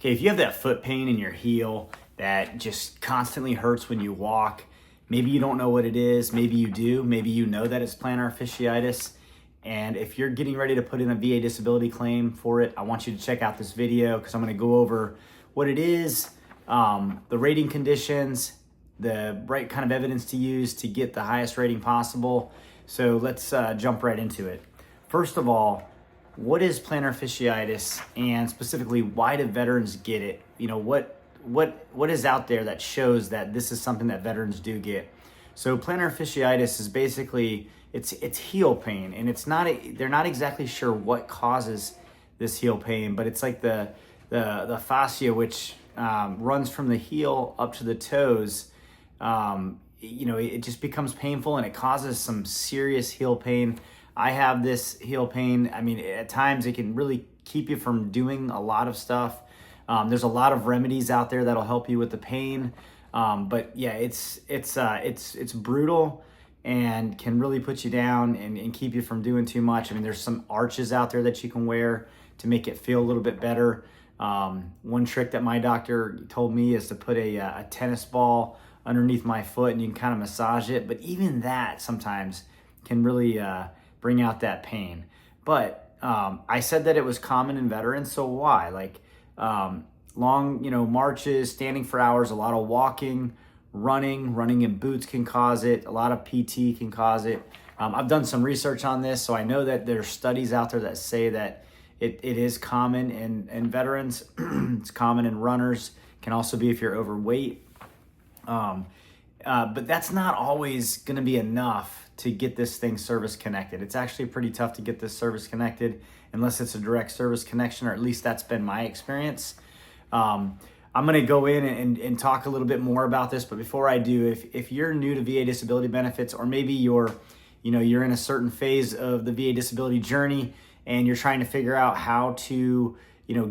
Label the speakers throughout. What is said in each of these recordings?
Speaker 1: Okay, if you have that foot pain in your heel that just constantly hurts when you walk, maybe you don't know what it is, maybe you do, maybe you know that it's plantar fasciitis, and if you're getting ready to put in a VA disability claim for it, I want you to check out this video because I'm going to go over what it is, the rating conditions, the right kind of evidence to use to get the highest rating possible. So let's jump right into it. First of all, what is plantar fasciitis, and specifically why do veterans get it? You know, what is out there that shows that this is something that veterans do get? So plantar fasciitis is basically it's heel pain, and they're not exactly sure what causes this heel pain, but it's like the fascia, which runs from the heel up to the toes. It just becomes painful and it causes some serious heel pain. I have this heel pain. I mean, at times it can really keep you from doing a lot of stuff. There's a lot of remedies out there that'll help you with the pain. But yeah, it's brutal and can really put you down and keep you from doing too much. I mean, there's some arches out there that you can wear to make it feel a little bit better. One trick that my doctor told me is to put a tennis ball underneath my foot and you can kind of massage it. But even that sometimes can really bring out that pain. But I said that it was common in veterans, so why? Like long, marches, standing for hours, a lot of walking, running in boots can cause it. A lot of PT can cause it. I've done some research on this, so I know that there's studies out there that say that it is common in veterans. It's common in runners. Can also be if you're overweight. But that's not always going to be enough to get this thing service connected. It's actually pretty tough to get this service connected unless it's a direct service connection, or at least that's been my experience. I'm going to go in and talk a little bit more about this, but before I do, if you're new to VA disability benefits, or maybe you're in a certain phase of the VA disability journey and you're trying to figure out how to,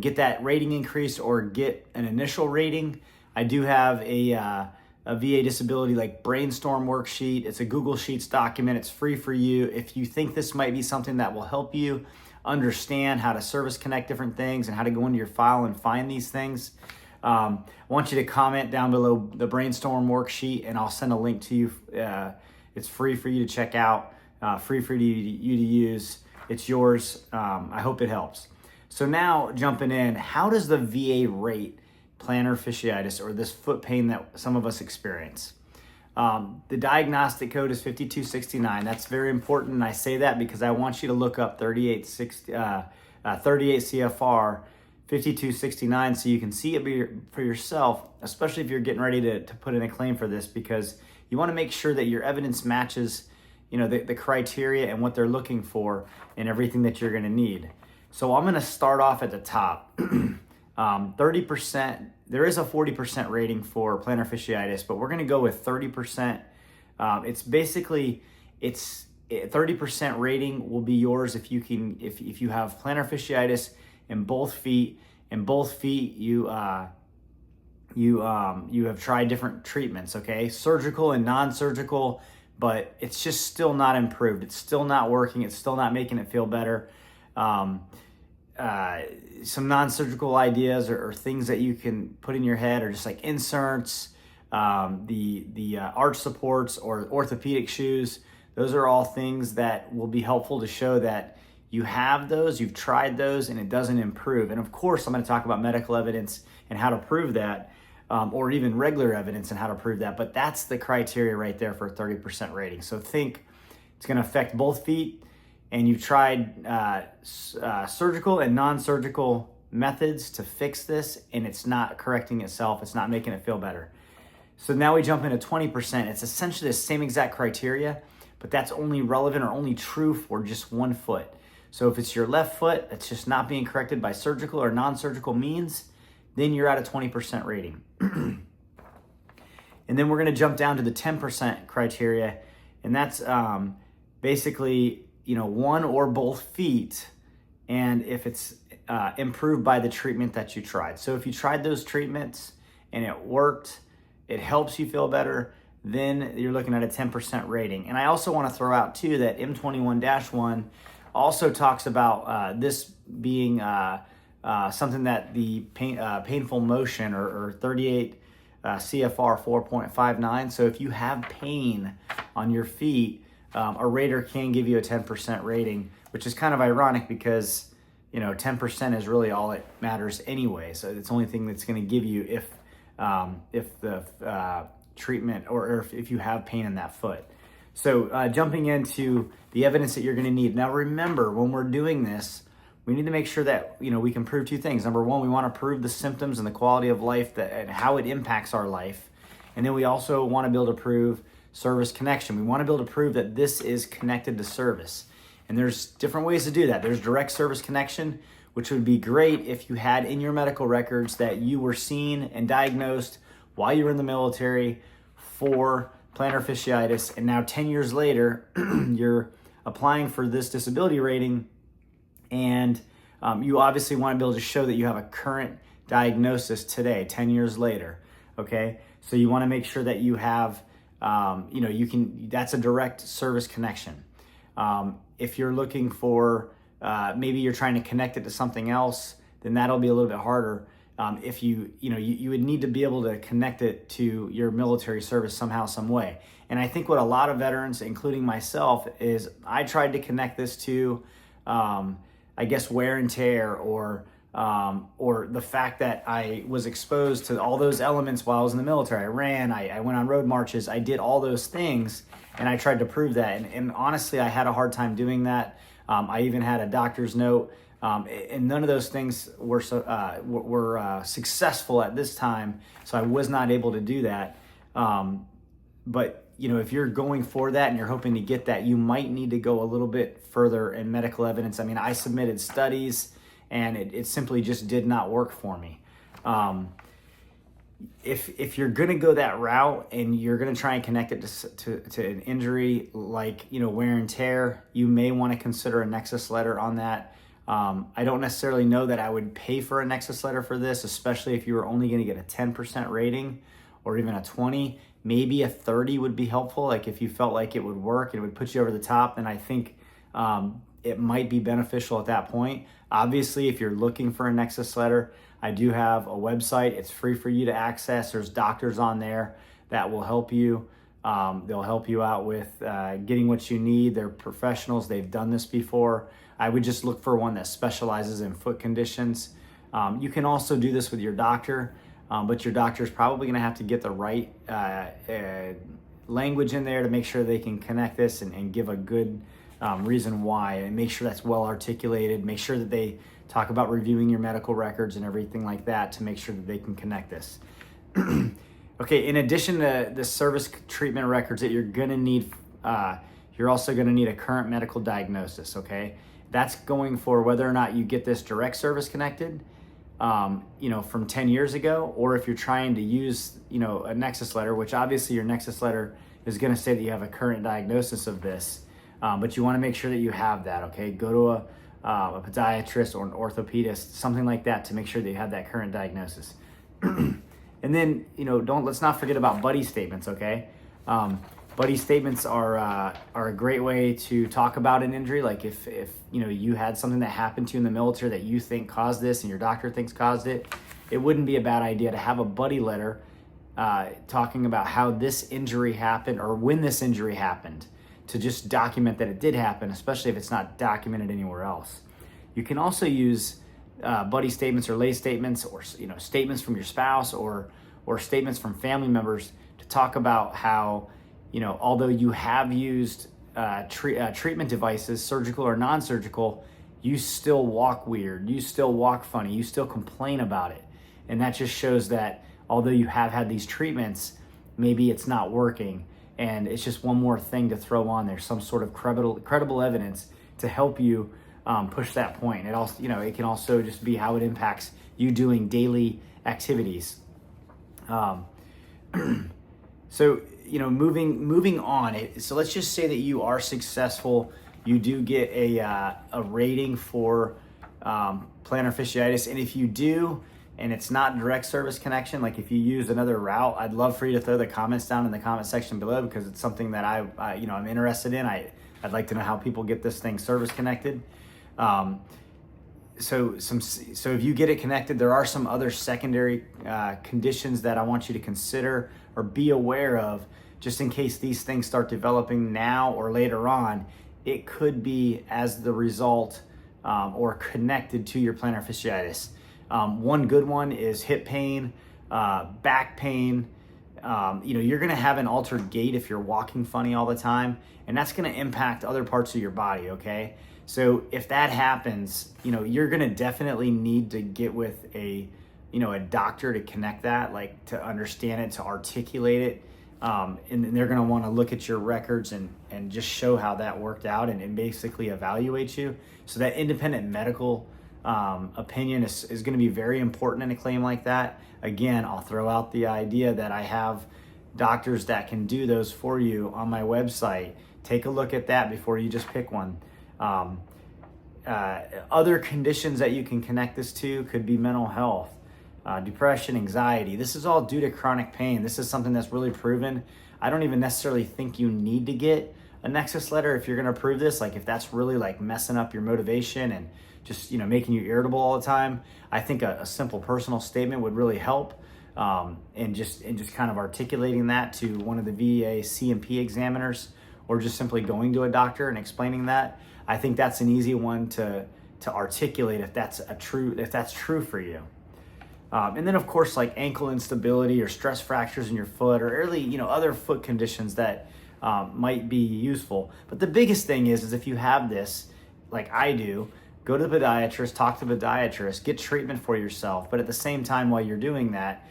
Speaker 1: get that rating increased or get an initial rating, I do have a VA disability like brainstorm worksheet. It's a Google Sheets document. It's free for you. If you think this might be something that will help you understand how to service connect different things and how to go into your file and find these things, I want you to comment down below the brainstorm worksheet and I'll send a link to you. It's free for you to check out, free for you to use. It's yours. I hope it helps. So now jumping in, how does the VA rate plantar fasciitis, or this foot pain that some of us experience? The diagnostic code is 5269. That's very important, and I say that because I want you to look up 38 CFR 5269 so you can see it for yourself, especially if you're getting ready to put in a claim for this, because you want to make sure that your evidence matches the criteria and what they're looking for and everything that you're going to need. So I'm going to start off at the top. 30%, there is a 40% rating for plantar fasciitis, but we're going to go with 30%. It's basically, 30% rating will be yours if you have plantar fasciitis in both feet. In both feet, you have tried different treatments, okay? Surgical and non-surgical, but it's just still not improved. It's still not working. It's still not making it feel better. Some non-surgical ideas or things that you can put in your head are just like inserts, the arch supports, or orthopedic shoes. Those are all things that will be helpful to show that you have those, you've tried those, and it doesn't improve. And of course, I'm going to talk about medical evidence and how to prove that, or even regular evidence and how to prove that. But that's the criteria right there for a 30% rating. So think it's going to affect both feet, and you've tried surgical and non-surgical methods to fix this, and it's not correcting itself. It's not making it feel better. So now we jump into 20%. It's essentially the same exact criteria, but that's only relevant or only true for just one foot. So if it's your left foot that's just not being corrected by surgical or non-surgical means, then you're at a 20% rating. And then we're going to jump down to the 10% criteria, and that's basically one or both feet, and if it's improved by the treatment that you tried. So if you tried those treatments and it worked, it helps you feel better, then you're looking at a 10% rating. And I also want to throw out too that M21-1 also talks about this being something that the painful motion or 38 CFR 4.59. So if you have pain on your feet, a rater can give you a 10% rating, which is kind of ironic because 10% is really all it matters anyway. So it's the only thing that's going to give you if the treatment or if you have pain in that foot. So jumping into the evidence that you're going to need. Now remember, when we're doing this, we need to make sure that we can prove two things. Number one, we want to prove the symptoms and the quality of life and how it impacts our life. And then we also want to be able to prove service connection. We want to be able to prove that this is connected to service. And there's different ways to do that. There's direct service connection, which would be great if you had in your medical records that you were seen and diagnosed while you were in the military for plantar fasciitis, and now 10 years later, you're applying for this disability rating, and you obviously want to be able to show that you have a current diagnosis today, 10 years later, okay? So you want to make sure that you have, that's a direct service connection. If you're looking for, maybe you're trying to connect it to something else, then that'll be a little bit harder. If you would need to be able to connect it to your military service somehow, some way. And I think what a lot of veterans, including myself, is I tried to connect this to, I guess, wear and tear or the fact that I was exposed to all those elements while I was in the military. I ran, I went on road marches, I did all those things, and I tried to prove that. And honestly, I had a hard time doing that. I even had a doctor's note. And none of those things were successful at this time, so I was not able to do that. But if you're going for that and you're hoping to get that, you might need to go a little bit further in medical evidence. I mean, I submitted studies, and it simply just did not work for me. If you're going to go that route and you're going to try and connect it to an injury like wear and tear, you may want to consider a nexus letter on that. I don't necessarily know that I would pay for a nexus letter for this, especially if you were only going to get a 10% rating or even a 20. Maybe a 30 would be helpful. Like if you felt like it would work and it would put you over the top, then I think it might be beneficial at that point. Obviously, if you're looking for a nexus letter, I do have a website. It's free for you to access. There's doctors on there that will help you. They'll help you out with getting what you need. They're professionals. They've done this before. I would just look for one that specializes in foot conditions. You can also do this with your doctor, but your doctor is probably going to have to get the right language in there to make sure they can connect this and give a good reason why, and make sure that's well articulated. Make sure that they talk about reviewing your medical records and everything like that to make sure that they can connect this. Okay, in addition to the service treatment records that you're going to need, you're also going to need a current medical diagnosis, okay? That's going for whether or not you get this direct service connected, from 10 years ago, or if you're trying to use, a nexus letter, which obviously your nexus letter is going to say that you have a current diagnosis of this, but you want to make sure that you have that, okay? Go to a podiatrist or an orthopedist, something like that, to make sure that you have that current diagnosis. And then, let's not forget about buddy statements, okay? Buddy statements are a great way to talk about an injury. Like if you had something that happened to you in the military that you think caused this and your doctor thinks caused it, it wouldn't be a bad idea to have a buddy letter talking about how this injury happened or when this injury happened, to just document that it did happen, especially if it's not documented anywhere else. You can also use buddy statements or lay statements, or statements from your spouse or statements from family members to talk about how, although you have used treatment devices, surgical or non-surgical, you still walk weird, you still walk funny, you still complain about it. And that just shows that although you have had these treatments, maybe it's not working. And it's just one more thing to throw on there, some sort of credible evidence to help you push that point. It also, it can also just be how it impacts you doing daily activities. So, moving on. So let's just say that you are successful. You do get a rating for plantar fasciitis, and if you do, and it's not direct service connection, like if you use another route, I'd love for you to throw the comments down in the comment section below, because it's something that I'm interested in. I'd like to know how people get this thing service connected. So if you get it connected, there are some other secondary conditions that I want you to consider or be aware of, just in case these things start developing now or later on. It could be as the result or connected to your plantar fasciitis. One good one is hip pain, back pain. You're going to have an altered gait if you're walking funny all the time, and that's going to impact other parts of your body. Okay. So if that happens, you're going to definitely need to get with a doctor to connect that, like to understand it, to articulate it. And they're going to want to look at your records and just show how that worked out and basically evaluate you. So that independent medical opinion is going to be very important in a claim like that. Again, I'll throw out the idea that I have doctors that can do those for you on my website. Take a look at that before you just pick one. Other conditions that you can connect this to could be mental health, depression, anxiety. This is all due to chronic pain. This is something that's really proven. I don't even necessarily think you need to get a nexus letter if you're going to prove this. Like if that's really like messing up your motivation and just making you irritable all the time, I think a simple personal statement would really help. And just kind of articulating that to one of the VA C&P examiners, or just simply going to a doctor and explaining that. I think that's an easy one to articulate if that's true for you. And then of course, like ankle instability or stress fractures in your foot, or early, other foot conditions that might be useful. But the biggest thing is if you have this, like I do, go to the podiatrist, talk to the podiatrist, get treatment for yourself. But at the same time, while you're doing that,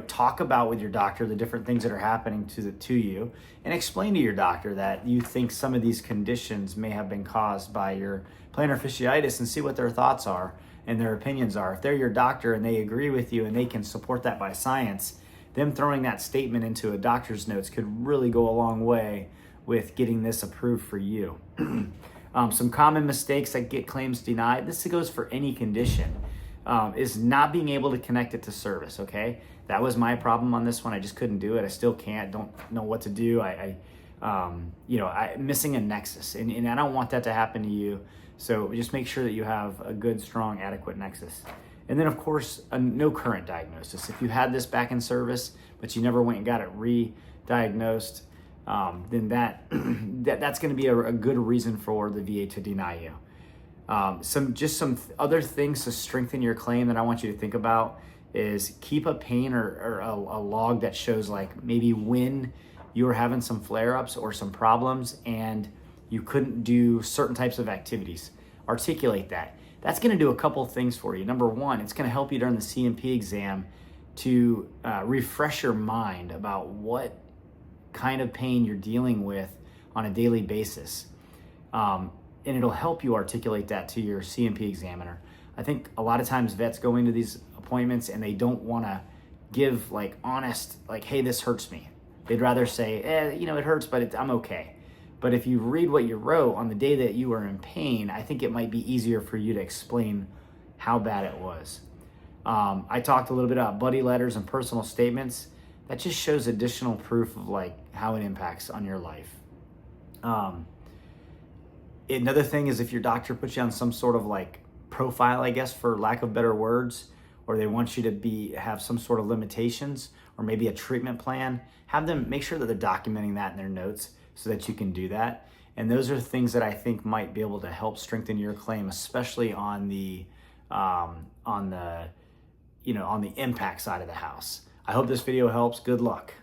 Speaker 1: talk about with your doctor the different things that are happening to you, and explain to your doctor that you think some of these conditions may have been caused by your plantar fasciitis, and see what their thoughts are and their opinions are. If they're your doctor and they agree with you and they can support that by science, them throwing that statement into a doctor's notes could really go a long way with getting this approved for you. Some common mistakes that get claims denied, this goes for any condition, is not being able to connect it to service, okay? That was my problem on this one. I just couldn't do it. I still can't, don't know what to do. Missing a nexus, and I don't want that to happen to you. So just make sure that you have a good, strong, adequate nexus. And then of course, no current diagnosis. If you had this back in service, but you never went and got it re-diagnosed, then that's going to be a good reason for the VA to deny you. Some other things to strengthen your claim that I want you to think about is keep a pain or a log that shows like maybe when you were having some flare-ups or some problems and you couldn't do certain types of activities. Articulate that. That's going to do a couple things for you. Number one, it's going to help you during the C&P exam to refresh your mind about what kind of pain you're dealing with on a daily basis. And it'll help you articulate that to your C&P examiner. I think a lot of times vets go into these appointments and they don't want to give like honest, like, hey, this hurts me. They'd rather say, it hurts, but I'm okay. But if you read what you wrote on the day that you were in pain, I think it might be easier for you to explain how bad it was. I talked a little bit about buddy letters and personal statements. That just shows additional proof of like how it impacts on your life. Another thing is if your doctor puts you on some sort of like profile, I guess, for lack of better words, or they want you to have some sort of limitations or maybe a treatment plan, have them make sure that they're documenting that in their notes so that you can do that. And those are things that I think might be able to help strengthen your claim, especially on the impact side of the house. I hope this video helps. Good luck.